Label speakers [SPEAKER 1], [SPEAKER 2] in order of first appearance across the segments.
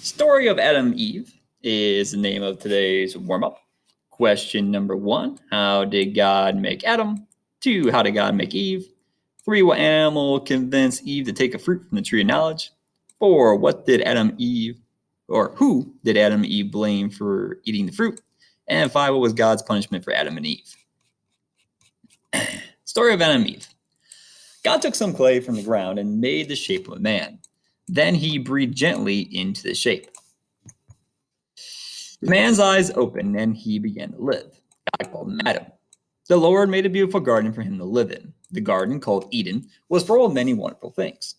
[SPEAKER 1] Story of Adam and Eve is the name of today's warm up. Question number 1: how did God make Adam? 2: how did God make Eve? 3: what animal convinced Eve to take a fruit from the tree of knowledge? 4: what did Adam and Eve, or who did Adam and Eve blame for eating the fruit? And 5: what was God's punishment for Adam and Eve? Story of Adam and Eve. God took some clay from the ground and made the shape of a man. Then he breathed gently into the shape. The man's eyes opened and he began to live. God called him Adam. The Lord made a beautiful garden for him to live in. The garden, called Eden, was full of many wonderful things.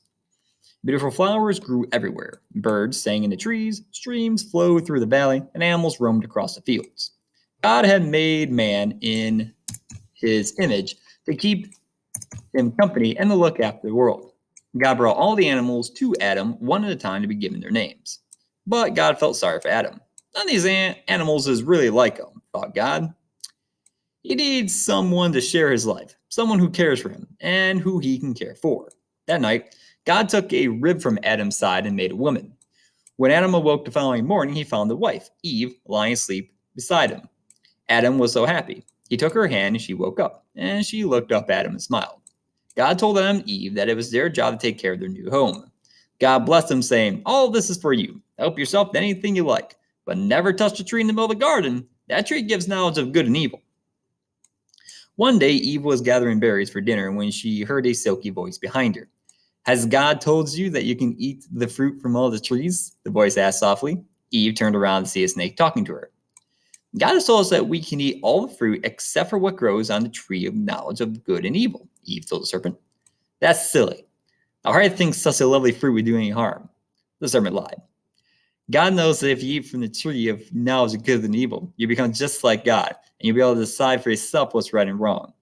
[SPEAKER 1] Beautiful flowers grew everywhere. Birds sang in the trees, streams flowed through the valley, and animals roamed across the fields. God had made man in his image to keep him company and to look after the world. God brought all the animals to Adam one at a time to be given their names. But God felt sorry for Adam. None of these animals is really like him, thought God. He needs someone to share his life, someone who cares for him, and who he can care for. That night, God took a rib from Adam's side and made a woman. When Adam awoke the following morning, he found the wife, Eve, lying asleep beside him. Adam was so happy. He took her hand and she woke up, and she looked up at him and smiled. God told Adam and Eve that it was their job to take care of their new home. God blessed them, saying, "All of this is for you. Help yourself to anything you like, but never touch the tree in the middle of the garden. That tree gives knowledge of good and evil." One day, Eve was gathering berries for dinner when she heard a silky voice behind her. "Has God told you that you can eat the fruit from all the trees?" the voice asked softly. Eve turned around to see a snake talking to her. "God has told us that we can eat all the fruit except for what grows on the tree of knowledge of good and evil," Eve told the serpent. "That's silly. How hard to think such a lovely fruit would do any harm." The serpent lied. "God knows that if you eat from the tree of knowledge of good and evil, you become just like God, and you'll be able to decide for yourself what's right and wrong."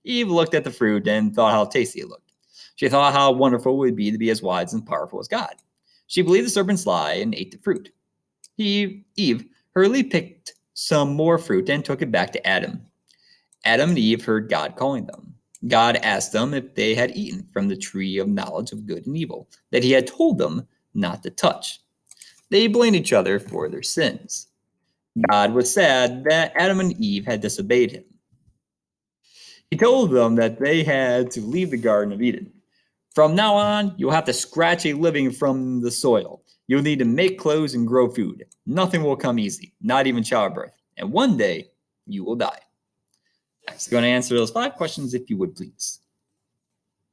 [SPEAKER 1] Eve looked at the fruit and thought how tasty it looked. She thought how wonderful it would be to be as wise and powerful as God. She believed the serpent's lie and ate the fruit. Eve hurriedly picked some more fruit and took it back to Adam. Adam and Eve heard God calling them. God asked them if they had eaten from the tree of knowledge of good and evil that he had told them not to touch. They blamed each other for their sins. God was sad that Adam and Eve had disobeyed him. He told them that they had to leave the Garden of Eden. "From now on, you'll have to scratch a living from the soil. You'll need to make clothes and grow food. Nothing will come easy, not even childbirth. And one day, you will die." Next, going to answer those 5 questions if you would please.